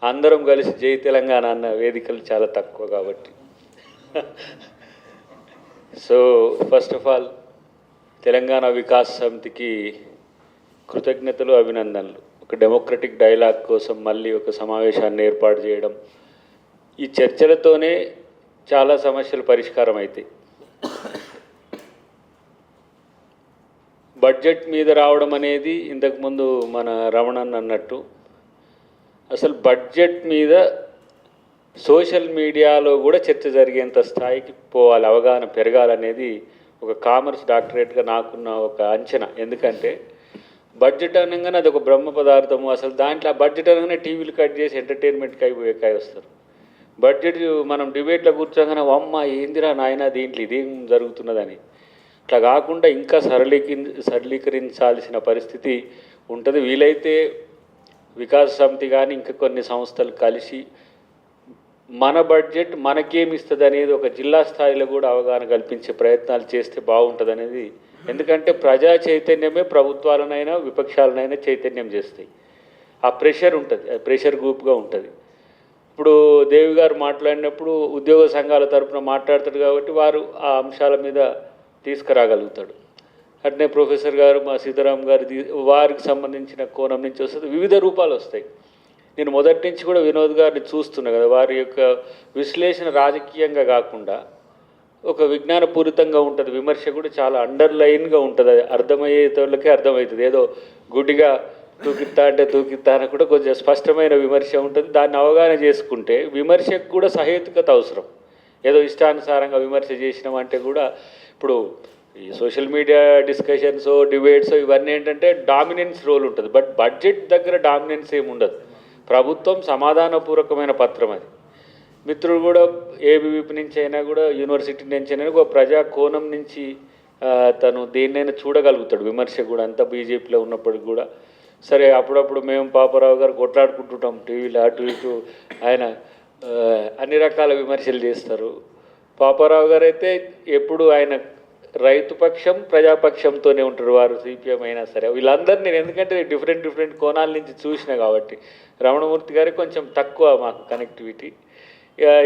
అందరం కలిసి జై తెలంగాణ అన్న వేదికలు చాలా తక్కువ కాబట్టి. So first of all Telangana Vikas సమితికి కృతజ్ఞతలు, అభినందనలు. ఒక డెమోక్రటిక్ డైలాగ్ కోసం మళ్ళీ ఒక సమావేశాన్ని ఏర్పాటు చేయడం, ఈ చర్చలతోనే చాలా సమస్యలు పరిష్కారం అవుతాయి. బడ్జెట్ మీద రావడం అనేది ఇంతకుముందు మన రమణన్ అన్నట్టు, అసలు బడ్జెట్ మీద సోషల్ మీడియాలో కూడా చర్చ జరిగేంత స్థాయికి పోవాలి, అవగాహన పెరగాలనేది ఒక కామర్స్ డాక్టరేట్గా నాకున్న ఒక అంచనా. ఎందుకంటే బడ్జెట్ అనగానే అది ఒక బ్రహ్మ పదార్థము, అసలు దాంట్లో ఆ బడ్జెట్ అనగానే టీవీలు కట్ చేసి ఎంటర్టైన్మెంట్కి అయిపోయేకాయ వస్తారు. బడ్జెట్ మనం డిబేట్లో కూర్చోగానే అమ్మ ఏందిరా నాయన దీంట్లో ఇదేం జరుగుతున్నదని, అట్లా కాకుండా ఇంకా సరళీకరించాల్సిన పరిస్థితి ఉంటుంది. వీలైతే వికాస్ సమితి కానీ ఇంకా కొన్ని సంస్థలు కలిసి మన బడ్జెట్ మనకేమి ఇస్తుంది అనేది ఒక జిల్లా స్థాయిలో కూడా అవగాహన కల్పించే ప్రయత్నాలు చేస్తే బాగుంటుంది అనేది. ఎందుకంటే ప్రజా చైతన్యమే ప్రభుత్వాలనైనా విపక్షాలనైనా చైతన్యం చేస్తాయి. ఆ ప్రెషర్ ఉంటుంది, ప్రెషర్ గ్రూప్గా ఉంటుంది. ఇప్పుడు దేవి గారు మాట్లాడినప్పుడు ఉద్యోగ సంఘాల తరఫున మాట్లాడతాడు కాబట్టి వారు ఆ అంశాల మీద తీసుకురాగలుగుతాడు. అట్నే ప్రొఫెసర్ గారు మా సీతారాం గారు వారికి సంబంధించిన కోణం నుంచి వస్తుంది, వివిధ రూపాలు వస్తాయి. నేను మొదటి నుంచి కూడా వినోద్ గారిని చూస్తున్నా కదా, వారి యొక్క విశ్లేషణ రాజకీయంగా కాకుండా ఒక విజ్ఞానపూరితంగా ఉంటుంది. విమర్శ కూడా చాలా అండర్లైన్గా ఉంటుంది, అది అర్థమయ్యేటోళ్ళకే అర్థమవుతుంది. ఏదో గుడ్డిగా తూకిత్తా అంటే తూకిత్తా అని కూడా కొంచెం స్పష్టమైన విమర్శ ఉంటుంది. దాన్ని అవగాహన చేసుకుంటే విమర్శకు కూడా సహేతుకత అవసరం. ఏదో ఇష్టానుసారంగా విమర్శ చేసినామంటే కూడా, ఇప్పుడు ఈ సోషల్ మీడియా డిస్కషన్స్ డిబేట్స్ ఇవన్నీ ఏంటంటే డామినెన్స్ రోల్ ఉంటుంది. బట్ బడ్జెట్ దగ్గర డామినెన్స్ ఏమి ఉండదు. ప్రభుత్వం సమాధానపూర్వకమైన పత్రం అది. మిత్రుడు కూడా ఏబీవీపీ నుంచి అయినా కూడా యూనివర్సిటీ నుంచి అయినా ఒక ప్రజా కోణం నుంచి తను దేన్నైనా చూడగలుగుతాడు. విమర్శ కూడా అంతా బీజేపీలో ఉన్నప్పటికి కూడా సరే, అప్పుడప్పుడు మేము పాపారావు గారు కొట్లాడుకుంటుంటాం టీవీలో అటు ఇటు, ఆయన అన్ని రకాల విమర్శలు చేస్తారు. పాపారావు గారు అయితే ఎప్పుడు ఆయన రైతు పక్షం ప్రజాపక్షంతోనే ఉంటారు. వారు సిపిఎం అయినా సరే వీళ్ళందరూ నేను ఎందుకంటే డిఫరెంట్ కోణాల నుంచి చూసిన కాబట్టి. రమణమూర్తి గారికి కొంచెం తక్కువ మాకు కనెక్టివిటీ.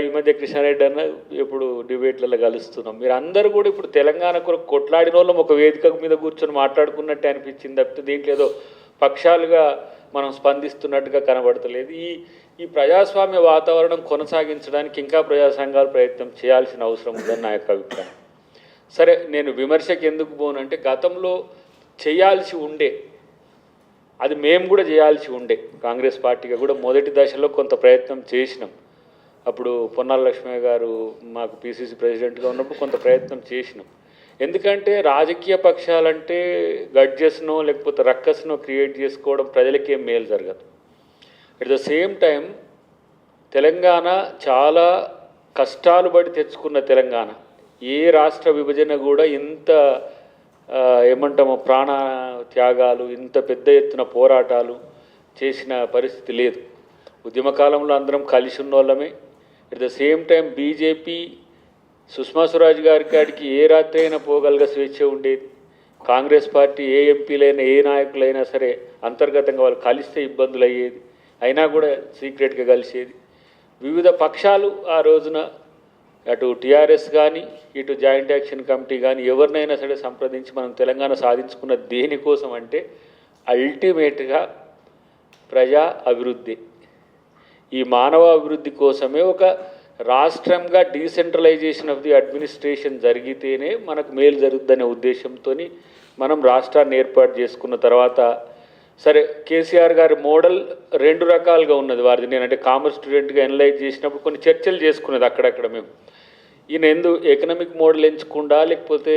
ఈ మధ్య కృష్ణారెడ్డి అన్న ఎప్పుడు డిబేట్లలో కలుస్తున్నాం. మీరు అందరూ కూడా ఇప్పుడు తెలంగాణ కొరకు కొట్లాడిన వాళ్ళం ఒక వేదిక మీద కూర్చొని మాట్లాడుకున్నట్టు అనిపించింది తప్పితే దీంట్లో ఏదో పక్షాలుగా మనం స్పందిస్తున్నట్టుగా కనబడతలేదు. ఈ ప్రజాస్వామ్య వాతావరణం కొనసాగించడానికి ఇంకా ప్రజా సంఘాలు ప్రయత్నం చేయాల్సిన అవసరం ఉందని నా యొక్క అభిప్రాయం. సరే, నేను విమర్శకు ఎందుకు పోనంటే గతంలో చేయాల్సి ఉండే, అది మేము కూడా చేయాల్సి ఉండే. కాంగ్రెస్ పార్టీగా కూడా మొదటి దశలో కొంత ప్రయత్నం చేసినాం. అప్పుడు పొన్నాల లక్ష్మయ్య గారు మాకు పిసిసి ప్రెసిడెంట్గా ఉన్నప్పుడు కొంత ప్రయత్నం చేసినాం. ఎందుకంటే రాజకీయ పక్షాలంటే గడ్జెస్నో లేకపోతే రక్కస్నో క్రియేట్ చేసుకోవడం ప్రజలకేం మేలు జరగదు. At the same time Telangana చాలా కష్టాలు పడి తెచ్చుకున్న తెలంగాణ. ఏ రాష్ట్ర విభజన కూడా ఇంత ఏమంటామో ప్రాణ త్యాగాలు, ఇంత పెద్ద ఎత్తున పోరాటాలు చేసిన పరిస్థితి లేదు. ఉద్యమకాలంలో అందరం కలిసి ఉన్న వాళ్ళమే. At the same time BJP Sushma Swaraj గారి కాడికి ఏ రాత్రి అయినా పోగలగా స్వేచ్ఛ ఉండేది. కాంగ్రెస్ పార్టీ ఏ ఎంపీలైనా ఏ నాయకులైనా సరే అంతర్గతంగా వాళ్ళు కలిస్తే ఇబ్బందులు అయ్యేది, అయినా కూడా సీక్రెట్గా కలిసేది. వివిధ పక్షాలు ఆ రోజున అటు టీఆర్ఎస్ కానీ ఇటు జాయింట్ యాక్షన్ కమిటీ కానీ ఎవరినైనా సరే సంప్రదించి మనం తెలంగాణ సాధించుకున్న దేనికోసం అంటే అల్టిమేట్గా ప్రజా అభివృద్ధి, ఈ మానవ అభివృద్ధి కోసమే. ఒక రాష్ట్రంగా డీసెంట్రలైజేషన్ ఆఫ్ ది అడ్మినిస్ట్రేషన్ జరిగితేనే మనకు మేలు జరుగుద్దనే ఉద్దేశంతో మనం రాష్ట్రాన్ని ఏర్పాటు చేసుకున్న తర్వాత సరే, కేసీఆర్ గారి మోడల్ రెండు రకాలుగా ఉన్నది వారిది. నేనంటే కామర్స్ స్టూడెంట్గా ఎనలైజ్ చేసినప్పుడు కొన్ని చర్చలు చేసుకునేది అక్కడక్కడ. మేము ఈయన ఎకనామిక్ మోడల్ ఎంచుకుండా లేకపోతే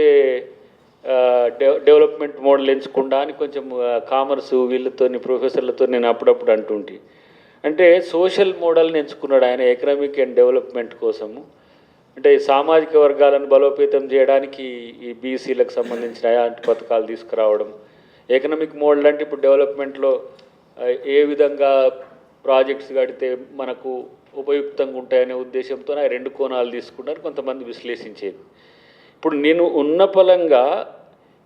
డెవలప్మెంట్ మోడల్ ఎంచుకుండా అని కొంచెం కామర్స్ వీళ్ళతో ప్రొఫెసర్లతో నేను అప్పుడప్పుడు అంటుంటే, అంటే సోషల్ మోడల్ని ఎంచుకున్నాడు ఆయన ఎకనామిక్ అండ్ డెవలప్మెంట్ కోసము. అంటే సామాజిక వర్గాలను బలోపేతం చేయడానికి ఈ బీసీలకు సంబంధించిన అలాంటి పథకాలు తీసుకురావడం. ఎకనామిక్ మోడల్ అంటే ఇప్పుడు డెవలప్మెంట్లో ఏ విధంగా ప్రాజెక్ట్స్ కడితే మనకు ఉపయుక్తంగా ఉంటాయనే ఉద్దేశంతో ఆ రెండు కోణాలు తీసుకున్నారు, కొంతమంది విశ్లేషించేది. ఇప్పుడు నేను ఉన్న పలంగా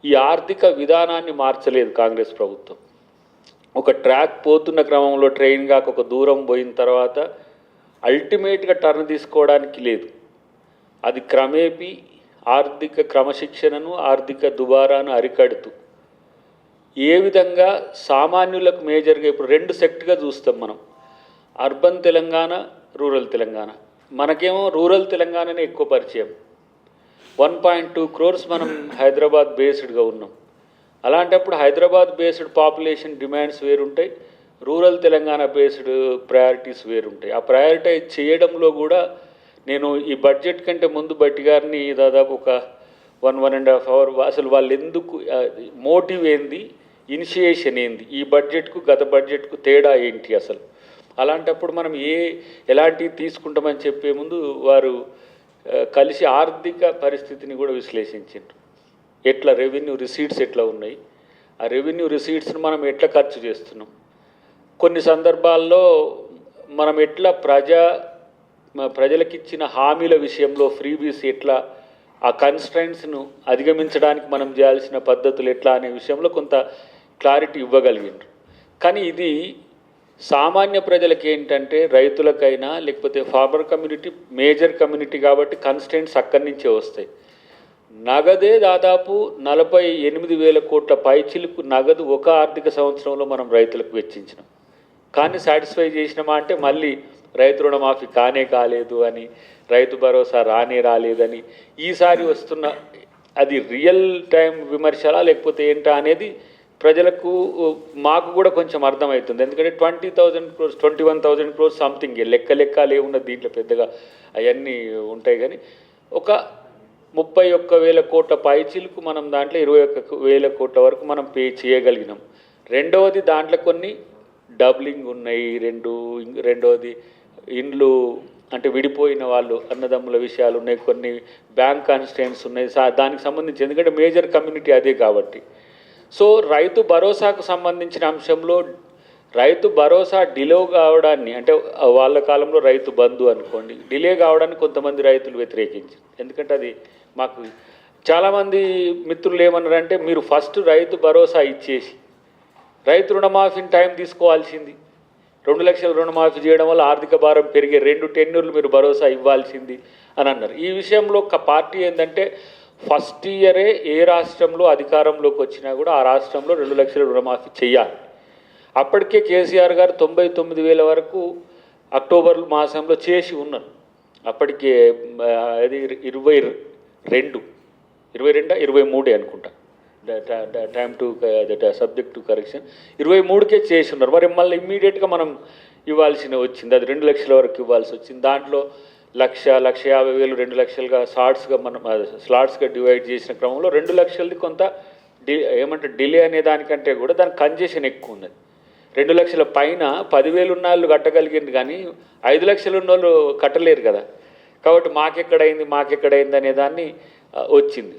ఈ ఆర్థిక విధానాన్ని మార్చలేదు కాంగ్రెస్ ప్రభుత్వం. ఒక ట్రాక్ పోతున్న క్రమంలో ట్రైన్ కాక ఒక దూరం పోయిన తర్వాత అల్టిమేట్గా టర్న్ తీసుకోవడానికి లేదు. అది క్రమేపీ ఆర్థిక క్రమశిక్షణను, ఆర్థిక దుబారాను అరికడుతూ ఏ విధంగా సామాన్యులకు మేజర్గా ఇప్పుడు 2 సెక్ట్గా చూస్తాం మనం, అర్బన్ తెలంగాణ, రూరల్ తెలంగాణ. మనకేమో రూరల్ తెలంగాణనే ఎక్కువ పరిచయం. 1.2 crores మనం హైదరాబాద్ బేస్డ్గా ఉన్నాం. అలాంటప్పుడు హైదరాబాద్ బేస్డ్ పాపులేషన్ డిమాండ్స్ వేరుంటాయి, రూరల్ తెలంగాణ బేస్డ్ ప్రయారిటీస్ వేరుంటాయి. ఆ ప్రయారిటైజ్ చేయడంలో కూడా నేను ఈ బడ్జెట్ కంటే ముందు బట్టి గారిని దాదాపు ఒక 1.5 hours అసలు వాళ్ళు ఎందుకు, మోటివ్ ఏంది, ఇనిషియేషన్ ఏంది, ఈ బడ్జెట్కు గత బడ్జెట్కు తేడా ఏంటి అసలు. అలాంటప్పుడు మనం ఎలాంటివి తీసుకుంటామని చెప్పే ముందు వారు కలిసి ఆర్థిక పరిస్థితిని కూడా విశ్లేషించారు. ఎట్లా రెవెన్యూ రిసీట్స్ ఎట్లా ఉన్నాయి, ఆ రెవెన్యూ రిసీట్స్ను మనం ఎట్లా ఖర్చు చేస్తున్నాం, కొన్ని సందర్భాల్లో మనం ఎట్లా ప్రజలకు ఇచ్చిన హామీల విషయంలో ఫ్రీబీస్ ఎట్లా, ఆ కన్స్ట్రైంట్స్ను అధిగమించడానికి మనం చేయాల్సిన పద్ధతులు ఎట్లా అనే విషయంలో కొంత క్లారిటీ ఇవ్వగలిగిండ్రు. కానీ ఇది సామాన్య ప్రజలకి ఏంటంటే, రైతులకైనా లేకపోతే ఫార్మర్ కమ్యూనిటీ మేజర్ కమ్యూనిటీ కాబట్టి కన్స్ట్రైంట్స్ అక్కడి నుంచే వస్తాయి. నగదే దాదాపు 48,000 కోట్ల పైచిలుకు నగదు ఒక ఆర్థిక సంవత్సరంలో మనం రైతులకు వెచ్చించినాం. కానీ సాటిస్ఫై చేసినామా అంటే మళ్ళీ రైతు రుణమాఫీ కాలేదు అని, రైతు భరోసా రాలేదని, ఈసారి వస్తున్న అది రియల్ టైం విమర్శలా లేకపోతే ఏంటా అనేది ప్రజలకు మాకు కూడా కొంచెం అర్థమవుతుంది. ఎందుకంటే 20,000 crores 21,000 crores సంథింగ్ లెక్కలు ఏమున్నది దీంట్లో పెద్దగా అవన్నీ ఉంటాయి. కానీ ఒక 31,000 కోట్ల పైచిలకు మనం దాంట్లో 21,000 కోట్ల వరకు మనం పే చేయగలిగినాం. రెండవది దాంట్లో కొన్ని డబ్లింగ్ ఉన్నాయి, రెండవది ఇండ్లు అంటే విడిపోయిన వాళ్ళు అన్నదమ్ముల విషయాలు ఉన్నాయి, కొన్ని బ్యాంక్ కాన్స్టెంట్స్ ఉన్నాయి దానికి సంబంధించి, ఎందుకంటే మేజర్ కమ్యూనిటీ అదే కాబట్టి. సో రైతు భరోసాకు సంబంధించిన అంశంలో రైతు భరోసా డిలే కావడాన్ని, అంటే వాళ్ళ కాలంలో రైతు బంధు అనుకోండి, డిలే కావడాన్ని కొంతమంది రైతులు వ్యతిరేకించారు. ఎందుకంటే అది మాకు చాలామంది మిత్రులు ఏమన్నారంటే, మీరు ఫస్ట్ రైతు భరోసా ఇచ్చేసి రైతు రుణమాఫీని టైం తీసుకోవాల్సింది, 2 లక్షల రుణమాఫీ చేయడం వల్ల ఆర్థిక భారం పెరిగే 2 టెన్యూర్లు మీరు భరోసా ఇవ్వాల్సింది అని అన్నారు. ఈ విషయంలో ఒక పార్టీ ఏంటంటే, ఫస్ట్ ఇయరే ఏ రాష్ట్రంలో అధికారంలోకి వచ్చినా కూడా ఆ రాష్ట్రంలో 2 లక్షల రుణమాఫీ చేయాలి. అప్పటికే కేసీఆర్ గారు 99,000 వరకు అక్టోబర్ మాసంలో చేసి ఉన్నారు. అప్పటికే అది 23 అనుకుంటా, time to subject to correction, 23కే చేసి ఉన్నారు. మరి మళ్ళీ ఇమ్మీడియట్గా మనం ఇవ్వాల్సిన వచ్చింది, అది 2 లక్షల వరకు ఇవ్వాల్సి వచ్చింది. దాంట్లో 1,50,000 2 లక్షలుగా స్లాట్స్గా డివైడ్ చేసిన క్రమంలో 2 లక్షలది కొంత డిలే అనే దానికంటే కూడా దాని కంజెషన్ ఎక్కువ ఉన్నది. 2 లక్షల పైన 10,000 ఉన్న వాళ్ళు కట్టగలిగింది, కానీ 5 లక్షలు ఉన్న వాళ్ళు కట్టలేరు కదా. కాబట్టి మాకెక్కడైంది అనే దాన్ని వచ్చింది.